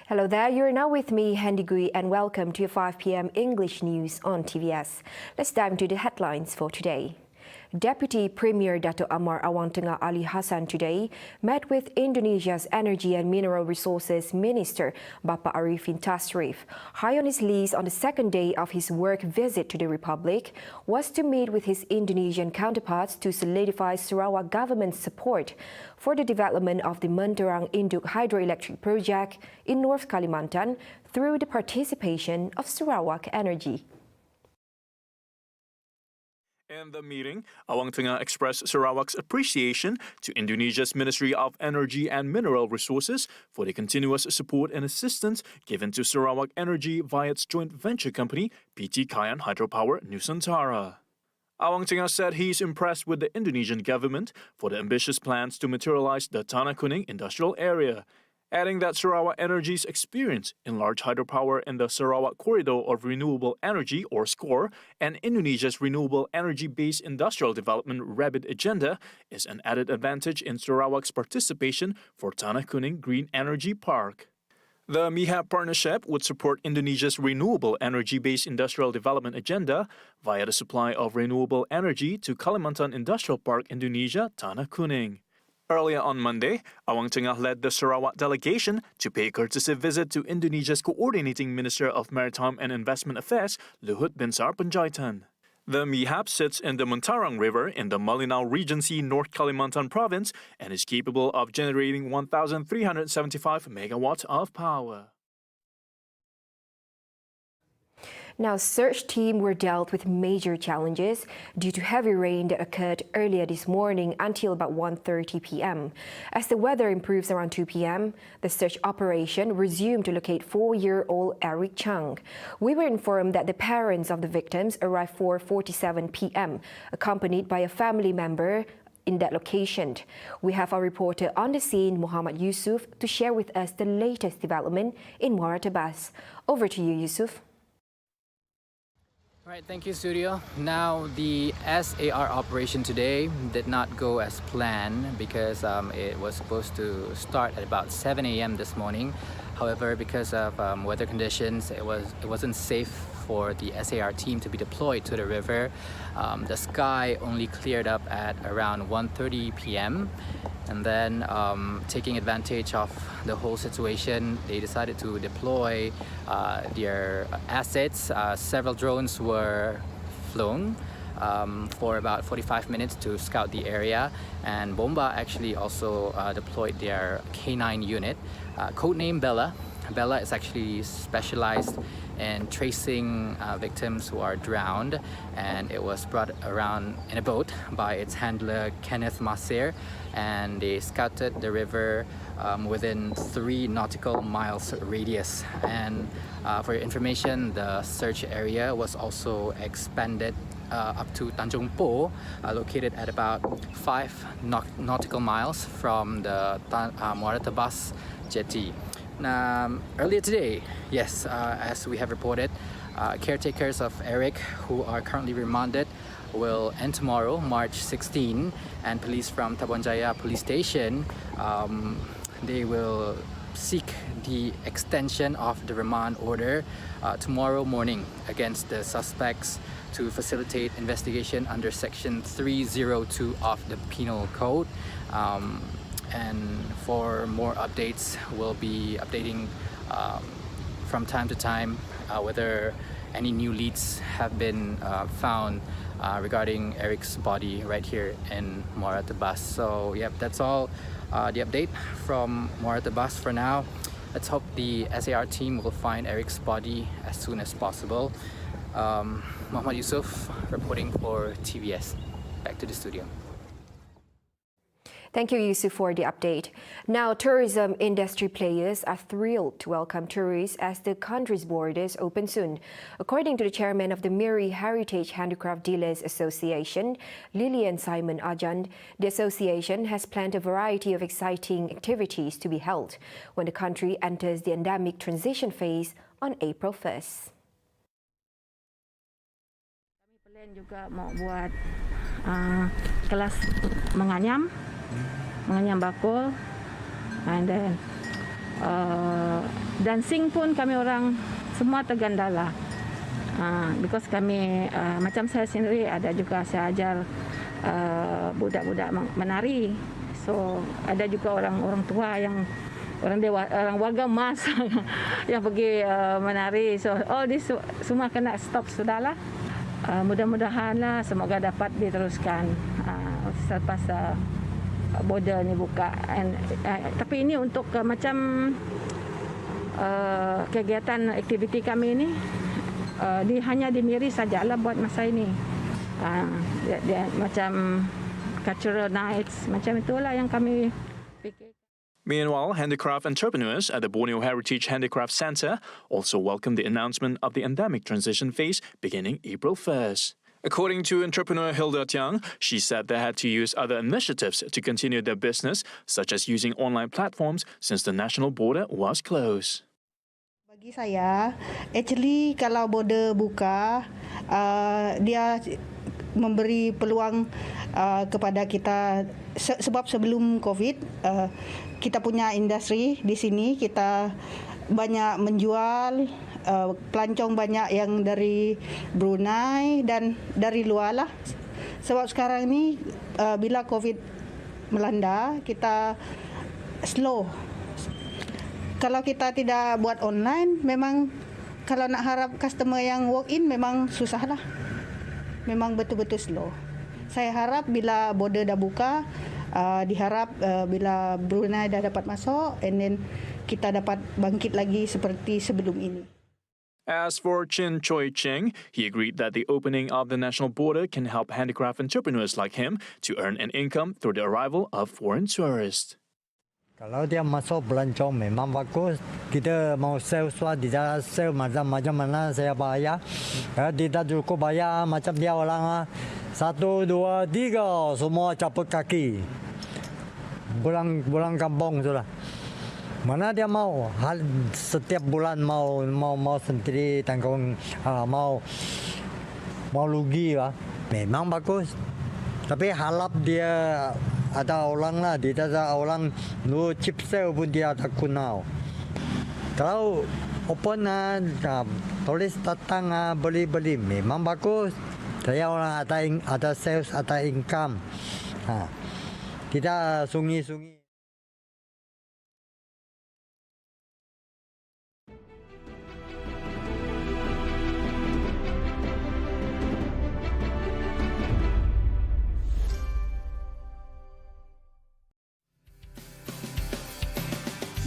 Hello there, you're now with me, Handy Gui, and welcome to your 5 p.m. English news on TVS. Let's dive into the headlines for today. Deputy Premier Dato Amar Awang Tengah Ali Hassan today met with Indonesia's Energy and Mineral Resources Minister Bapa Arifin Tasrif. High on his list on the second day of his work visit to the Republic was to meet with his Indonesian counterparts to solidify Sarawak government's support for the development of the Menterang Induk hydroelectric project in North Kalimantan through the participation of Sarawak Energy. In the meeting, Awang Tengah expressed Sarawak's appreciation to Indonesia's Ministry of Energy and Mineral Resources for the continuous support and assistance given to Sarawak Energy via its joint venture company, PT Kayan Hydropower Nusantara. Awang Tengah said he is impressed with the Indonesian government for the ambitious plans to materialize the Tanah Kuning industrial area, adding that Sarawak Energy's experience in large hydropower in the Sarawak Corridor of Renewable Energy, or SCORE, and Indonesia's renewable energy-based industrial development RABIT agenda is an added advantage in Sarawak's participation for Tanah Kuning Green Energy Park. The MIHAP partnership would support Indonesia's renewable energy-based industrial development agenda via the supply of renewable energy to Kalimantan Industrial Park Indonesia, Tanah Kuning. Earlier on Monday, Awang Tengah led the Sarawak delegation to pay a courtesy visit to Indonesia's Coordinating Minister of Maritime and Investment Affairs, Luhut Binsar Panjaitan. The MIHAP sits in the Menterang River in the Malinau Regency, North Kalimantan Province, and is capable of generating 1,375 megawatts of power. Now, search team were dealt with major challenges due to heavy rain that occurred earlier this morning until about 1:30 p.m. As the weather improves around 2 p.m., the search operation resumed to locate 4-year-old Eric Chang. We were informed that the parents of the victims arrived 4:47 p.m., accompanied by a family member in that location. We have our reporter on the scene, Muhammad Yusuf, to share with us the latest development in Muara Tebas. Over to you, Yusuf. Right, thank you, studio. Now, the SAR operation today did not go as planned because it was supposed to start at about 7 a.m. this morning. However, because of weather conditions, it wasn't safe for the SAR team to be deployed to the river. The sky only cleared up at around 1:30 p.m. And then, taking advantage of the whole situation, they decided to deploy their assets. Several drones were flown for about 45 minutes to scout the area, and Bomba actually also deployed their K9 unit, codenamed Bella. Bella is actually specialized in tracing victims who are drowned, and it was brought around in a boat by its handler Kenneth Masir, and they scouted the river within 3 nautical miles radius. And for your information, the search area was also expanded up to Tanjung Po, located at about 5 nautical miles from the Muara Tebas jetty. Now, earlier today, yes, as we have reported, caretakers of Eric, who are currently remanded, will end tomorrow, March 16, and police from Tabuan Jaya Police Station, they will seek the extension of the remand order tomorrow morning against the suspects to facilitate investigation under Section 302 of the Penal Code. And for more updates, we'll be updating from time to time whether any new leads have been found regarding Eric's body right here in Muara Tebas. So, yep, that's all the update from Muara Tebas for now. Let's hope the SAR team will find Eric's body as soon as possible. Muhammad Yusuf reporting for TVS. Back to the studio. Thank you, Yusuf, for the update. Now, tourism industry players are thrilled to welcome tourists as the country's borders open soon. According to the chairman of the Miri Heritage Handicraft Dealers Association, Lilian Simon Ajand, the association has planned a variety of exciting activities to be held when the country enters the endemic transition phase on April 1st. Kami plan juga mau buat kelas menganyam bakul, and then Dan SING pun kami orang semua tergandala. Because kami macam saya sendiri ada juga saya ajar budak-budak menari. So ada juga orang tua yang orang warga emas yang pergi menari. So all this semua kena stop sudahlah. Mudah-mudahanlah semoga dapat diteruskan selepas border ni buka. Tapi ini untuk macam kegiatan aktiviti kami ini hanya di Miri sajalah buat masa ini. Dia macam cultural nights macam itulah yang kami fikir. Meanwhile, handicraft entrepreneurs at the Borneo Heritage Handicraft Centre also welcomed the announcement of the endemic transition phase beginning April 1st. According to entrepreneur Hilda Tiang, she said they had to use other initiatives to continue their business, such as using online platforms since the national border was closed. Bagi saya, actually kalau border buka, dia memberi peluang kepada kita sebab sebelum COVID kita punya industri di sini kita banyak menjual pelancong banyak yang dari Brunei dan dari luar lah. Sebab sekarang ni bila COVID melanda kita slow. Kalau kita tidak buat online memang kalau nak harap customer yang walk in memang susah lah. Memang betul-betul slow. Saya harap bila border dah buka, diharap bila Brunei dah dapat masuk, and then kita dapat bangkit lagi seperti sebelum ini. As for Chin Choi Ching, he agreed that the opening of the national border can help handicraft entrepreneurs like him to earn an income through the arrival of foreign tourists. Kalau dia masuk pelancong memang bagus. Kita mau sell suat, dia sell macam mana saya bayar. Tidak cukup bayar macam dia orang 1, 2, 3 semua caput kaki. Pulang kampung sudah. Mana dia mau setiap bulan mau sendiri tanggung mau rugi lah. Memang bagus. Tapi harap dia ada orang lah, tidak ada orang lu chip sale pun dia tak kenal. Kalau open tulis datang beli memang bagus. Saya orang ada sales, ada income. Tidak sungi-sungi.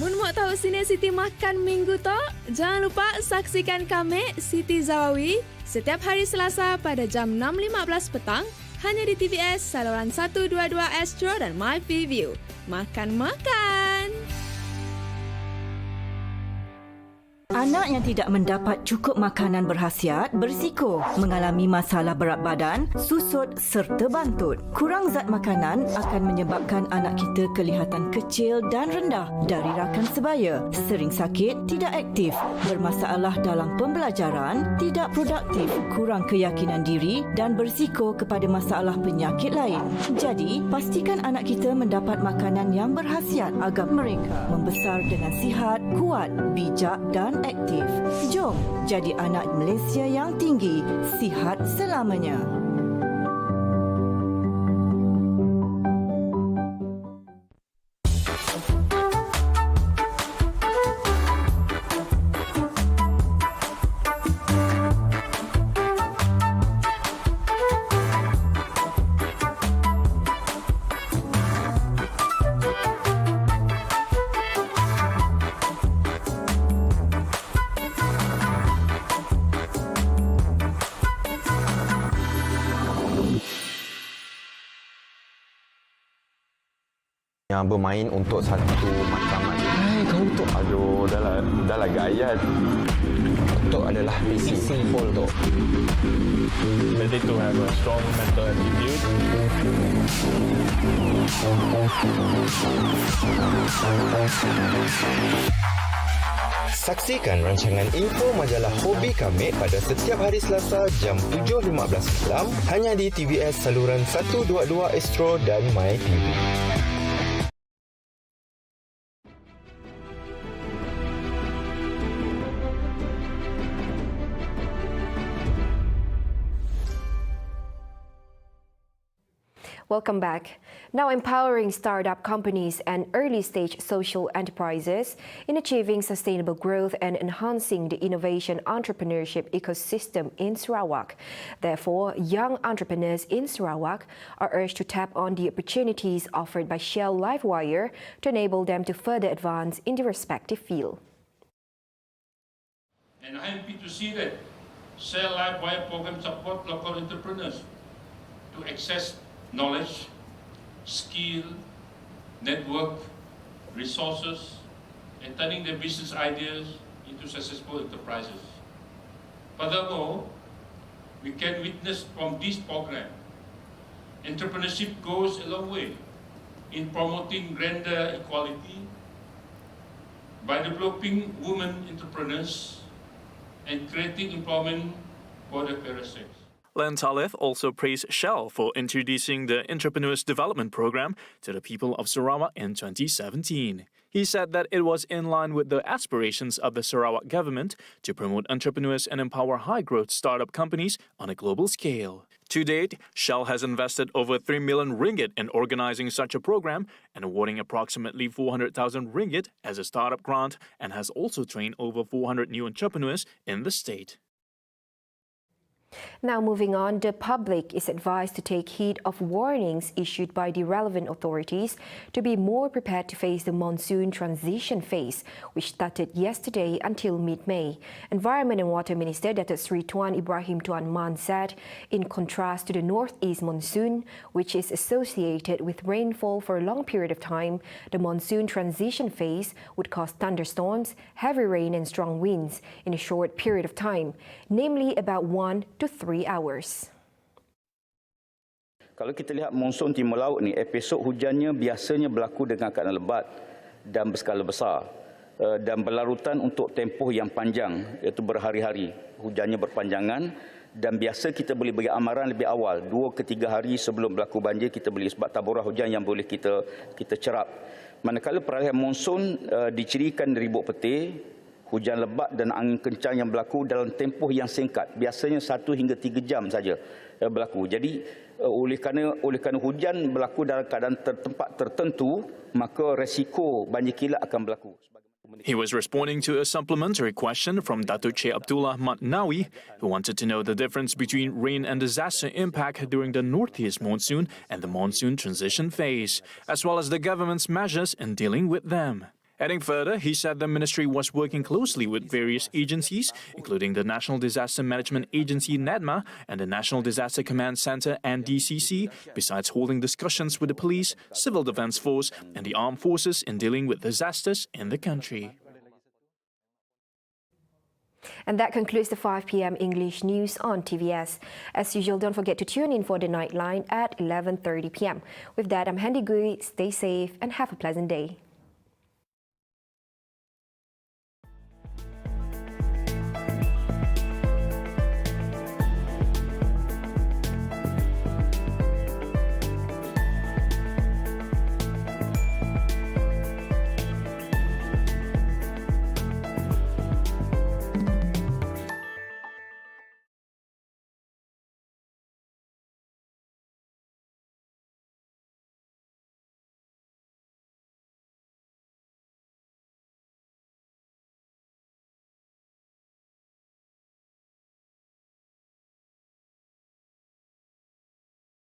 Mun mau tahu sini Siti makan minggu to? Jangan lupa saksikan kami Siti Zawawi setiap hari Selasa pada jam 6.15 petang hanya di TVS saluran 122 Astro dan My View. Makan-makan! Anak yang tidak mendapat cukup makanan berkhasiat berisiko mengalami masalah berat badan, susut serta bantut. Kurang zat makanan akan menyebabkan anak kita kelihatan kecil dan rendah dari rakan sebaya, sering sakit, tidak aktif, bermasalah dalam pembelajaran, tidak produktif, kurang keyakinan diri dan berisiko kepada masalah penyakit lain. Jadi, pastikan anak kita mendapat makanan yang berkhasiat agar mereka membesar dengan sihat, kuat, bijak dan aktif. Jom jadi anak Malaysia yang tinggi, sihat selamanya. yang bermain untuk satu matlamat. Hai, kau tu. Aduh, dah lah gaya. Untuk adalah PC full tu. Ready to have a strong mental attitude. Saksikan rancangan info majalah hobi kami pada setiap hari Selasa jam 7.15 malam hanya di TVS saluran 122 Astro dan My TV. Welcome back. Now empowering startup companies and early-stage social enterprises in achieving sustainable growth and enhancing the innovation entrepreneurship ecosystem in Sarawak. Therefore, young entrepreneurs in Sarawak are urged to tap on the opportunities offered by Shell Livewire to enable them to further advance in their respective field. And I am happy to see that Shell Livewire program support local entrepreneurs to access knowledge, skill, network, resources, and turning their business ideas into successful enterprises. Furthermore, we can witness from this program, entrepreneurship goes a long way in promoting gender equality by developing women entrepreneurs and creating employment for the fairer sex. Len Talith also praised Shell for introducing the Entrepreneurs Development Program to the people of Sarawak in 2017. He said that it was in line with the aspirations of the Sarawak government to promote entrepreneurs and empower high-growth startup companies on a global scale. To date, Shell has invested over 3 million ringgit in organizing such a program and awarding approximately 400,000 ringgit as a startup grant, and has also trained over 400 new entrepreneurs in the state. Now moving on, the public is advised to take heed of warnings issued by the relevant authorities to be more prepared to face the monsoon transition phase, which started yesterday until mid-May. Environment and Water Minister Datuk Sri Tuan Ibrahim Tuan Man said, in contrast to the northeast monsoon, which is associated with rainfall for a long period of time, the monsoon transition phase would cause thunderstorms, heavy rain and strong winds in a short period of time, namely about 1 to 3 hours. Kalau kita lihat monsun timur laut ni, episod hujannya biasanya berlaku dengan keadaan lebat dan berskala besar dan berlarutan untuk tempoh yang panjang, iaitu berhari-hari. Hujannya berpanjangan dan biasa kita boleh bagi amaran lebih awal, 2 ke 3 hari sebelum berlaku banjir kita boleh, sebab taburan hujan yang boleh kita cerap. Manakala peralihan monsun dicirikan ribut petir, hujan lebat dan angin kencang yang berlaku dalam tempoh yang singkat, biasanya 1 hingga 3 jam saja berlaku. Jadi oleh kerana hujan berlaku dalam keadaan tempat tertentu, maka resiko banjir kilat akan berlaku. He was responding to a supplementary question from Datuk Che Abdullah Mat Nawi, who wanted to know the difference between rain and disaster impact during the northeast monsoon and the monsoon transition phase, as well as the government's measures in dealing with them. Adding further, he said the ministry was working closely with various agencies, including the National Disaster Management Agency NEDMA and the National Disaster Command Centre NDCC, besides holding discussions with the police, civil defence force and the armed forces in dealing with disasters in the country. And that concludes the 5 p.m. English news on TVS. As usual, don't forget to tune in for the Nightline at 11:30 p.m. With that, I'm Handy Gui. Stay safe and have a pleasant day.